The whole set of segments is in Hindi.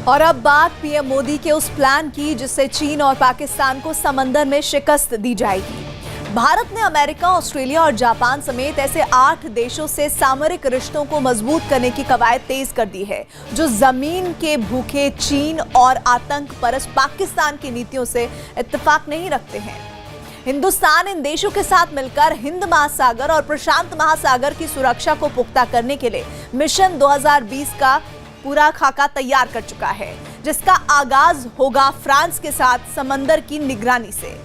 और अब बात पीएम मोदी के उस प्लान की जिससे चीन और पाकिस्तान को समंदर में शिकस्त दी जाएगी। भारत ने अमेरिका, ऑस्ट्रेलिया और जापान समेत ऐसे 8 देशों से सामरिक रिश्तों को मजबूत करने की कवायद तेज कर दी है, जो जमीन के भूखे चीन और आतंक परस्त पाकिस्तान की नीतियों से इत्तेफाक नहीं रखते हैं। हिंदुस्तान इन देशों के साथ मिलकर हिंद महासागर और प्रशांत महासागर की सुरक्षा को पुख्ता करने के लिए मिशन 2020 का पूरा खाका तैयार कर चुका है, जिसका आगाज होगा फ्रांस के साथ समंदर की निगरानी से।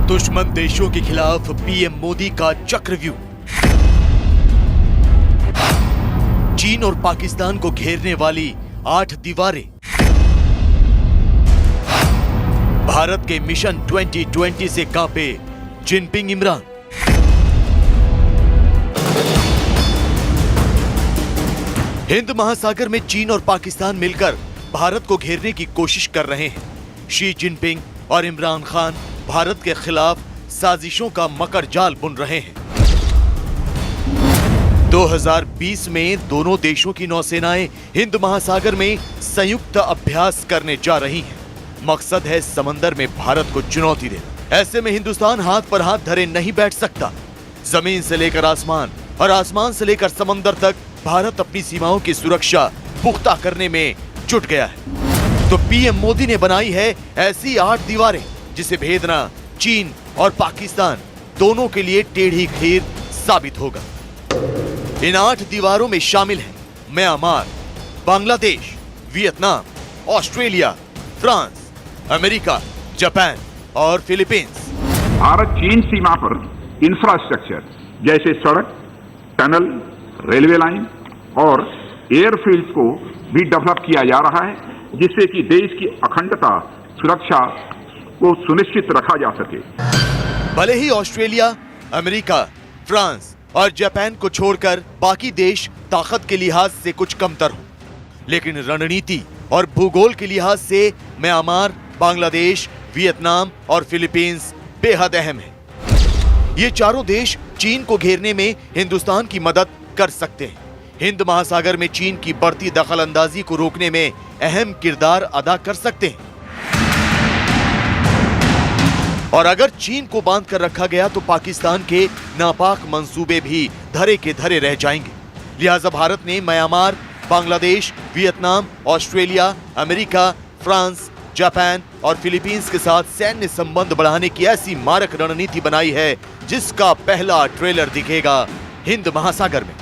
दुश्मन देशों के खिलाफ पीएम मोदी का चक्रव्यूह। चीन और पाकिस्तान को घेरने वाली 8 दीवारें। भारत के मिशन 2020 से कांपे जिनपिंग इमरान। हिंद महासागर में चीन और पाकिस्तान मिलकर भारत को घेरने की कोशिश कर रहे हैं। शी जिनपिंग और इमरान खान भारत के खिलाफ साजिशों का मकर जाल बुन रहे हैं। 2020 में दोनों देशों की नौसेनाएं हिंद महासागर में संयुक्त अभ्यास करने जा रही हैं। मकसद है समंदर में भारत को चुनौती देना। ऐसे में हिंदुस्तान हाथ पर हाथ धरे नहीं बैठ सकता। जमीन से लेकर आसमान और आसमान से लेकर समंदर तक भारत अपनी सीमाओं की सुरक्षा पुख्ता करने में जुट गया है। तो पीएम मोदी ने बनाई है ऐसी 8 दीवारें जिसे भेदना चीन और पाकिस्तान दोनों के लिए टेढ़ी खीर साबित होगा। इन 8 दीवारों में शामिल हैं Myanmar, Bangladesh, Vietnam, Australia, France, America, Japan और फिलीपींस। भारत चीन सीमा पर इंफ्रास्ट्रक्चर जैसे सड़क, टनल, रेलवे लाइन और एयरफील्ड को भी डेवलप किया जा रहा है, जिससे कि देश की अखंडता, सुरक्षा को सुनिश्चित रखा जा सके। भले ही ऑस्ट्रेलिया, अमेरिका, फ्रांस और जापान को छोड़कर बाकी देश ताकत के लिहाज से कुछ कमतर हो, लेकिन रणनीति और भूगोल के लिहाज से म्यांमार, बांग्लादेश, वियतनाम और फिलीपींस बेहद अहम है। ये चारों देश चीन को घेरने में हिंदुस्तान की मदद कर सकते हैं। हिंद महासागर में चीन की बढ़ती दखलंदाजी को रोकने में अहम किरदार अदा कर सकते हैं। और अगर चीन को बांध कर रखा गया तो पाकिस्तान के नापाक मंसूबे भी धरे के धरे रह जाएंगे। लिहाजा भारत ने Myanmar, Bangladesh, Vietnam, Australia, America, France, Japan और फिलीपींस के साथ सैन्य संबंध बढ़ाने की ऐसी मारक रणनीति बनाई है, जिसका पहला ट्रेलर दिखेगा हिंद महासागर में।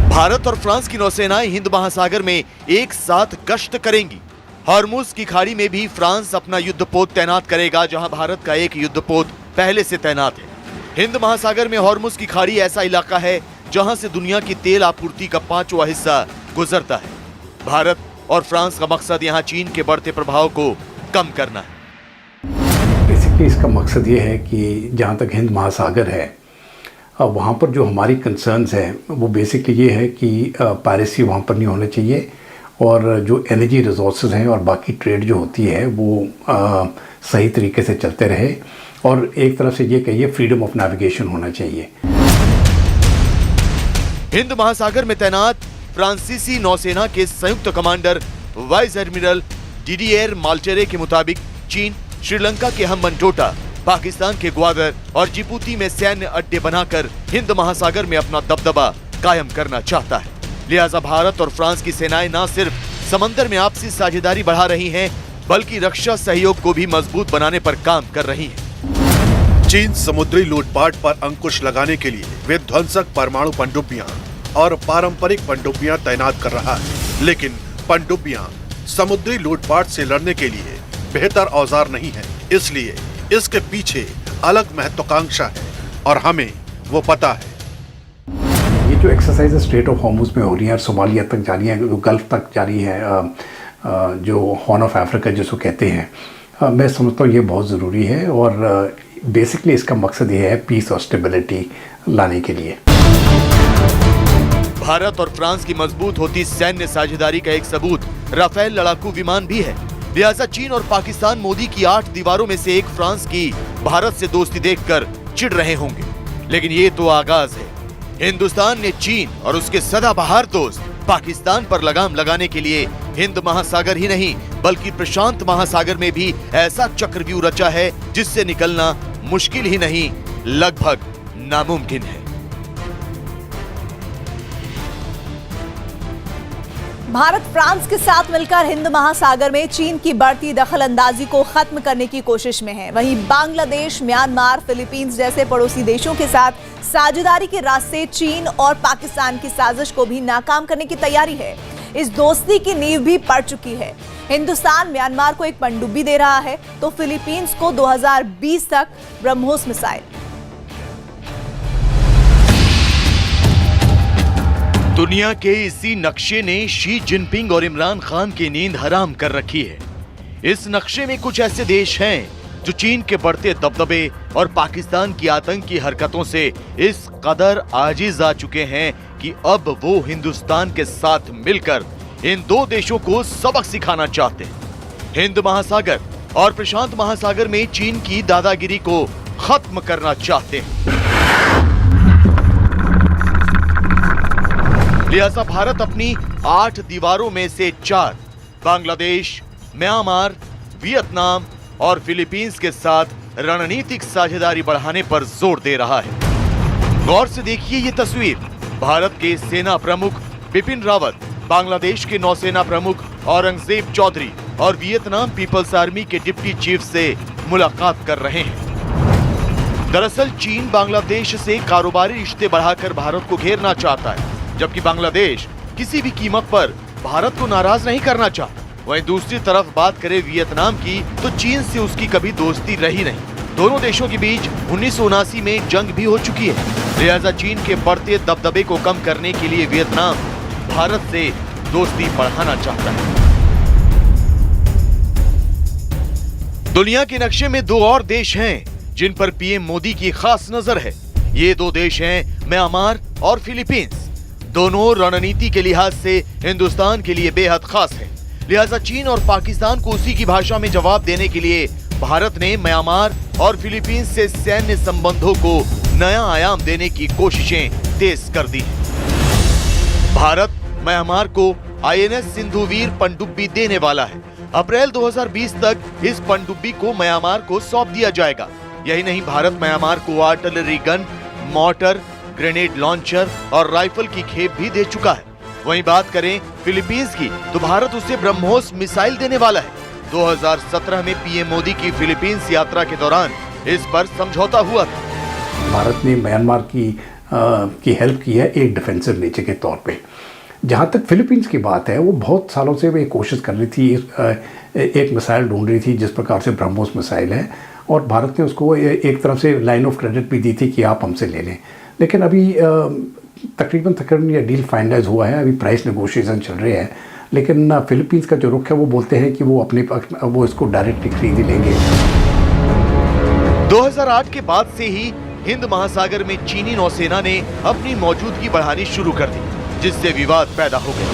भारत और फ्रांस की नौसेनाएं हिंद महासागर में एक साथ गश्त करेंगी। हॉर्मुज की खाड़ी में भी फ्रांस अपना युद्धपोत तैनात करेगा, जहां भारत का एक युद्धपोत पहले से तैनात है। हिंद महासागर में हॉर्मुज की खाड़ी ऐसा इलाका है जहां से दुनिया की तेल आपूर्ति का 5वां हिस्सा गुजरता है। भारत और फ्रांस का मकसद यहां चीन के बढ़ते प्रभाव को कम करना है। बेसिकली इसका मकसद ये है कि जहां तक हिंद महासागर है, वहाँ पर जो हमारी कंसर्न्स हैं वो बेसिकली ये है कि पायरेसी वहाँ पर नहीं होना चाहिए, और जो एनर्जी रिसोर्सेज हैं और बाकी ट्रेड जो होती है वो सही तरीके से चलते रहे, और एक तरफ से ये कहिए फ्रीडम ऑफ नेविगेशन होना चाहिए। हिंद महासागर में तैनात फ्रांसीसी नौसेना के संयुक्त कमांडर वाइस एडमिरल डिडिएर माल्टेरे के मुताबिक चीन श्रीलंका के हम्बनटोटा, पाकिस्तान के ग्वादर और जिबूती में सैन्य अड्डे बनाकर हिंद महासागर में अपना दबदबा कायम करना चाहता है। लिहाजा भारत और फ्रांस की सेनाएं न सिर्फ समंदर में आपसी साझेदारी बढ़ा रही हैं, बल्कि रक्षा सहयोग को भी मजबूत बनाने पर काम कर रही हैं। चीन समुद्री लूटपाट पर अंकुश लगाने के लिए विध्वंसक परमाणु पनडुब्बियां और पारंपरिक पनडुब्बियां तैनात कर रहा है, लेकिन पनडुब्बियां समुद्री लूटपाट से लड़ने के लिए बेहतर औजार नहीं है। इसलिए इसके पीछे अलग महत्वाकांक्षा है और हमें वो पता है। ये जो एक्सरसाइज स्ट्रेट ऑफ हॉर्मुज में हो रही है, सोमालिया तक जा रही है, गल्फ तक जा रही है, जो हॉर्न ऑफ अफ्रीका जिसको कहते हैं, मैं समझता हूँ ये बहुत ज़रूरी है, और बेसिकली इसका मकसद ये है पीस और स्टेबिलिटी लाने के लिए। भारत और फ्रांस की मजबूत होती सैन्य साझेदारी का एक सबूत राफेल लड़ाकू विमान भी है। लिहाजा चीन और पाकिस्तान मोदी की 8 दीवारों में से एक फ्रांस की भारत से दोस्ती देखकर चिढ़ रहे होंगे। लेकिन ये तो आगाज है। हिंदुस्तान ने चीन और उसके सदाबहार दोस्त पाकिस्तान पर लगाम लगाने के लिए हिंद महासागर ही नहीं बल्कि प्रशांत महासागर में भी ऐसा चक्रव्यूह रचा है जिससे निकलना मुश्किल ही नहीं, लगभग नामुमकिन है। भारत फ्रांस के साथ मिलकर हिंद महासागर में चीन की बढ़ती दखलंदाजी को खत्म करने की कोशिश में है। वहीं बांग्लादेश, म्यांमार, फिलीपींस जैसे पड़ोसी देशों के साथ साझेदारी के रास्ते चीन और पाकिस्तान की साजिश को भी नाकाम करने की तैयारी है। इस दोस्ती की नींव भी पड़ चुकी है। हिंदुस्तान म्यांमार को एक पनडुब्बी दे रहा है तो फिलीपींस को 2020 तक ब्रह्मोस मिसाइल। दुनिया के इसी नक्शे ने शी जिनपिंग और इमरान खान की नींद हराम कर रखी है। इस नक्शे में कुछ ऐसे देश हैं जो चीन के बढ़ते दबदबे और पाकिस्तान की आतंकी हरकतों से इस कदर आजिज आ चुके हैं कि अब वो हिंदुस्तान के साथ मिलकर इन दो देशों को सबक सिखाना चाहते हैं। हिंद महासागर और प्रशांत महासागर में चीन की दादागिरी को खत्म करना चाहते हैं। लिहाजा भारत अपनी 8 दीवारों में से 4 बांग्लादेश, म्यांमार, वियतनाम और फिलीपींस के साथ रणनीतिक साझेदारी बढ़ाने पर जोर दे रहा है। गौर से देखिए ये तस्वीर। भारत के सेना प्रमुख बिपिन रावत, बांग्लादेश के नौसेना प्रमुख औरंगजेब चौधरी और वियतनाम पीपल्स आर्मी के डिप्टी चीफ से मुलाकात कर रहे हैं। दरअसल चीन बांग्लादेश से कारोबारी रिश्ते बढ़ाकर भारत को घेरना चाहता है, जबकि बांग्लादेश किसी भी कीमत पर भारत को नाराज नहीं करना चाहता। वहीं दूसरी तरफ बात करें वियतनाम की तो चीन से उसकी कभी दोस्ती रही नहीं। दोनों देशों के बीच 1979 में जंग भी हो चुकी है। लिहाजा चीन के बढ़ते दबदबे को कम करने के लिए वियतनाम भारत से दोस्ती बढ़ाना चाहता है। दुनिया के नक्शे में 2 और देश हैं जिन पर पीएम मोदी की खास नजर है। ये 2 देश हैं म्यांमार और फिलीपींस। दोनों रणनीति के लिहाज से हिंदुस्तान के लिए बेहद खास है। लिहाजा चीन और पाकिस्तान को उसी की भाषा में जवाब देने के लिए भारत ने म्यांमार और फिलीपींस से सैन्य संबंधों को नया आयाम देने की कोशिशें तेज कर दी। भारत म्यांमार को आईएनएस सिंधुवीर पनडुब्बी देने वाला है। अप्रैल 2020 तक इस पनडुब्बी को म्यांमार को सौंप दिया जाएगा। यही नहीं, भारत म्यांमार को artillery gun, mortar, grenade launcher और राइफल की खेप भी दे चुका है। वहीं बात करें फिलीपींस की तो भारत उसे ब्रह्मोस मिसाइल देने वाला है। 2017 में पीएम मोदी की फिलीपींस यात्रा के दौरान इस पर समझौता हुआ था। भारत ने म्यांमार की हेल्प की है एक डिफेंसिव नेचर के तौर पे। जहाँ तक फिलीपींस की बात है, वो बहुत सालों से वे कोशिश कर रही थी, एक मिसाइल ढूंढ रही थी जिस प्रकार से ब्रह्मोस मिसाइल है, और भारत ने उसको एक तरफ से लाइन ऑफ क्रेडिट भी दी थी कि आप हमसे ले लें। लेकिन अभी तकरीबन ये डील फाइनलाइज हुआ है। अभी प्राइस नेगोशिएशन चल रहे हैं, लेकिन फिलीपींस का जो रुख है वो बोलते हैं कि वो इसको डायरेक्टली खरीद ही लेंगे। 2008 के बाद से ही हिंद महासागर में चीनी नौसेना ने अपनी मौजूदगी बढ़ानी शुरू कर दी, जिससे विवाद पैदा हो गया।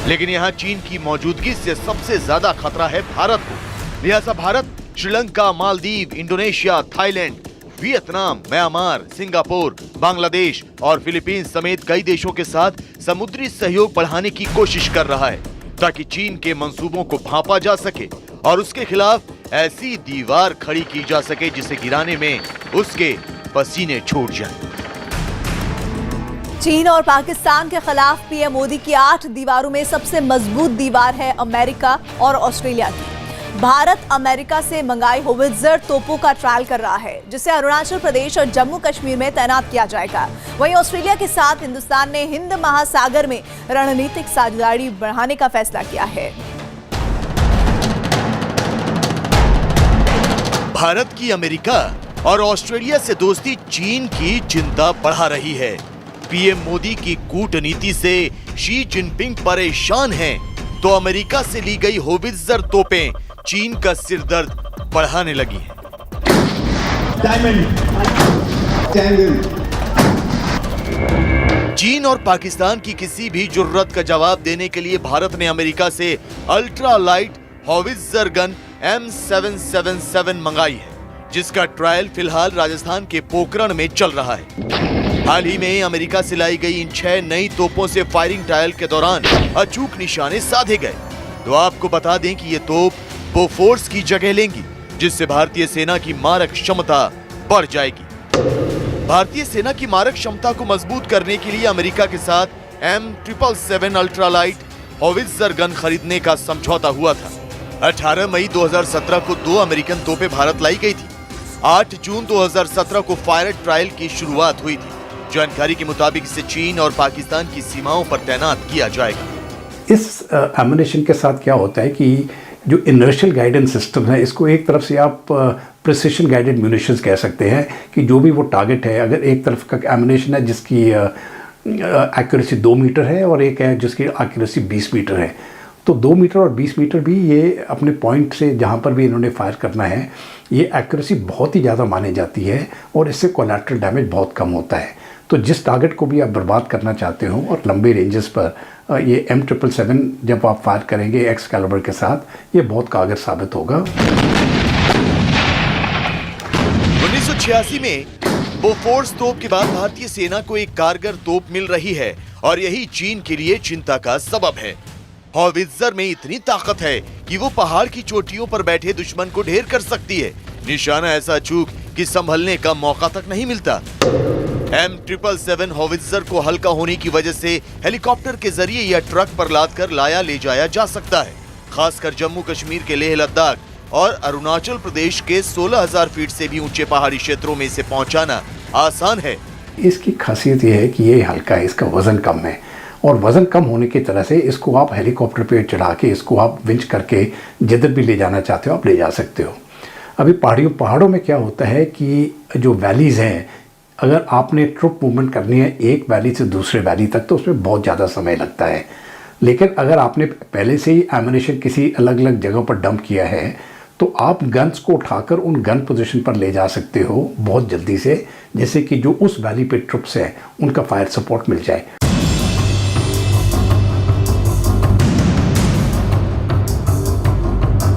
लेकिन यहाँ चीन की मौजूदगी से सबसे ज्यादा खतरा है भारत को। लिहाजा Bharat Sri Lanka, Maldives, Indonesia, Thailand, Vietnam, Myanmar, Singapore, Bangladesh और फिलीपींस समेत कई देशों के साथ समुद्री सहयोग बढ़ाने की कोशिश कर रहा है ताकि चीन के मंसूबों को भांपा जा सके और उसके खिलाफ ऐसी दीवार खड़ी की जा सके जिसे गिराने में उसके पसीने छूट जाएं। चीन और पाकिस्तान के खिलाफ पीएम मोदी की 8 दीवारों में सबसे मजबूत दीवार है अमेरिका और ऑस्ट्रेलिया की। भारत अमेरिका से मंगाई होवित्जर तोपों का ट्रायल कर रहा है, जिसे अरुणाचल प्रदेश और जम्मू कश्मीर में तैनात किया जाएगा। वहीं ऑस्ट्रेलिया के साथ हिंदुस्तान ने हिंद महासागर में रणनीतिक साझेदारी बढ़ाने का फैसला किया है। भारत की अमेरिका और ऑस्ट्रेलिया से दोस्ती चीन की चिंता बढ़ा रही है। पीएम मोदी की कूटनीति से शी जिनपिंग परेशान हैं, तो अमेरिका से ली गई होवित्जर तोपें चीन का सिरदर्द बढ़ाने लगी हैं। चीन और पाकिस्तान की किसी भी जुर्रत का जवाब देने के लिए भारत ने अमेरिका से ultra light howitzer gun M777 मंगाई है, जिसका ट्रायल फिलहाल राजस्थान के पोखरण में चल रहा है। हाल ही में अमेरिका से लाई गई इन 6 नई तोपों से फायरिंग ट्रायल के दौरान अचूक निशाने साधे गए। तो आपको बता दें कि ये तोप बोफोर्स की जगह लेंगी, जिससे भारतीय सेना की मारक क्षमता बढ़ जाएगी। भारतीय सेना की मारक क्षमता को मजबूत करने के लिए अमेरिका के साथ M777 अल्ट्रालाइट हॉवित्जर गन खरीदने का समझौता हुआ था। 18 मई 2017 को 2 अमेरिकन तोपें भारत लाई गई थी। 8 जून 2017 को फायर ट्रायल की शुरुआत हुई थी। जानकारी के मुताबिक इसे चीन और पाकिस्तान की सीमाओं पर तैनात किया जाएगा। इस एमुनेशन के साथ क्या होता है कि जो इनर्शियल गाइडेंस सिस्टम है, इसको एक तरफ से आप प्रिसिशन गाइडेड म्यूनिशंस कह सकते हैं कि जो भी वो टारगेट है, अगर एक तरफ का एमुनेशन है जिसकी एक्यूरेसी 2 मीटर है और एक है जिसकी एक्यूरेसी 20 मीटर है, तो 2 मीटर और 20 मीटर भी ये अपने पॉइंट से जहाँ पर भी इन्होंने फायर करना है, ये एक्यूरेसी बहुत ही ज़्यादा मानी जाती है और इससे कोलैटरल डैमेज बहुत कम होता है। तो जिस टारगेट को भी आप बर्बाद करना चाहते हो और लंबे रेंजेस पर ये M777 जब आप फायर करेंगे एक्सकैलिबर के साथ, ये बहुत कारगर साबित होगा। 1986 में बोफोर्स तोप के बाद भारतीय सेना को एक कारगर तोप मिल रही है और यही चीन के लिए चिंता का सबब है। हॉवित्जर में इतनी ताकत है कि वो पहाड़ की चोटियों पर बैठे दुश्मन को ढेर कर सकती है। निशाना ऐसा अचूक कि संभलने का मौका तक नहीं मिलता। M777 हॉवित्जर को हल्का होने की वजह से हेलीकॉप्टर के जरिए या ट्रक पर लादकर लाया ले जाया जा सकता है। खासकर जम्मू कश्मीर के लेह लद्दाख और अरुणाचल प्रदेश के 16,000 फीट से भी ऊंचे पहाड़ी क्षेत्रों में इसे पहुंचाना आसान है। इसकी खासियत यह है कि ये हल्का है, इसका वजन कम है और वजन कम होने की तरह से इसको आप हेलीकॉप्टर पे चढ़ा के इसको आप विंच करके जिधर भी ले जाना चाहते हो आप ले जा सकते हो। अभी पहाड़ों में क्या होता है कि जो वैलीज़ हैं, अगर आपने ट्रुप मूवमेंट करनी है एक वैली से दूसरे वैली तक, तो उसमें बहुत ज़्यादा समय लगता है। लेकिन अगर आपने पहले से ही एमुनेशन किसी अलग अलग जगह पर डंप किया है, तो आप गन्स को उठाकर उन गन पोजीशन पर ले जा सकते हो बहुत जल्दी से, जैसे कि जो उस वैली पे ट्रुप्स हैं उनका फायर सपोर्ट मिल जाए।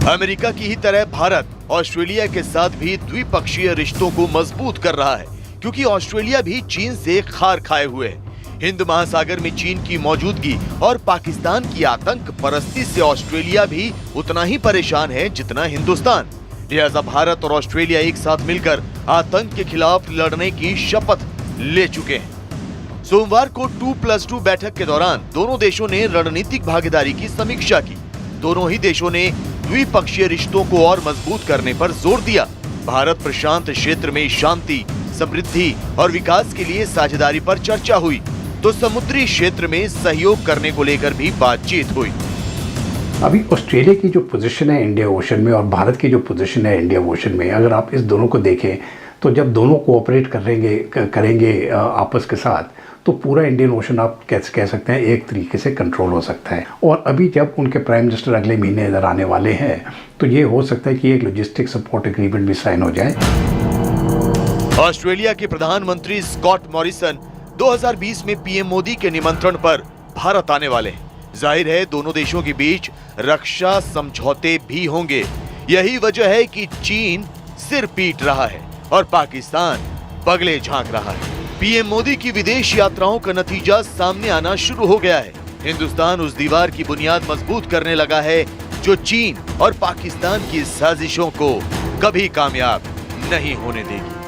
अमेरिका की ही तरह भारत ऑस्ट्रेलिया के साथ भी द्विपक्षीय रिश्तों को मजबूत कर रहा है, क्योंकि ऑस्ट्रेलिया भी चीन से खार खाए हुए है। हिंद महासागर में चीन की मौजूदगी और पाकिस्तान की आतंक परस्ती से ऑस्ट्रेलिया भी उतना ही परेशान है जितना हिंदुस्तान। लिहाजा भारत और ऑस्ट्रेलिया एक साथ मिलकर आतंक के खिलाफ लड़ने की शपथ ले चुके हैं। सोमवार को 2+2 बैठक के दौरान दोनों देशों ने रणनीतिक भागीदारी की समीक्षा की। दोनों ही देशों ने द्विपक्षीय रिश्तों को और मजबूत करने पर जोर दिया। भारत प्रशांत क्षेत्र में शांति, समृद्धि और विकास के लिए साझेदारी पर चर्चा हुई, तो समुद्री क्षेत्र में सहयोग करने को लेकर भी बातचीत हुई। अभी ऑस्ट्रेलिया की जो पोजीशन है इंडिया ओशन में और भारत की जो पोजीशन है इंडिया ओशन में, अगर आप इस दोनों को देखें तो जब दोनों कोऑपरेट करेंगे आपस के साथ, तो पूरा इंडियन ओशन आप कह सकते हैं एक तरीके से कंट्रोल हो सकता है। और अभी जब उनके प्राइम मिनिस्टर अगले महीने इधर आने वाले हैं, तो ये हो सकता है कि एक लॉजिस्टिक सपोर्ट एग्रीमेंट भी साइन हो जाए। ऑस्ट्रेलिया के प्रधानमंत्री स्कॉट मॉरिसन 2020 में पीएम मोदी के निमंत्रण पर भारत आने वाले हैं। जाहिर है दोनों देशों के बीच रक्षा समझौते भी होंगे। यही वजह है कि चीन सिर पीट रहा है और पाकिस्तान बगले झांक रहा है। पीएम मोदी की विदेश यात्राओं का नतीजा सामने आना शुरू हो गया है। हिंदुस्तान उस दीवार की बुनियाद मजबूत करने लगा है जो चीन और पाकिस्तान की साजिशों को कभी कामयाब नहीं होने देगी।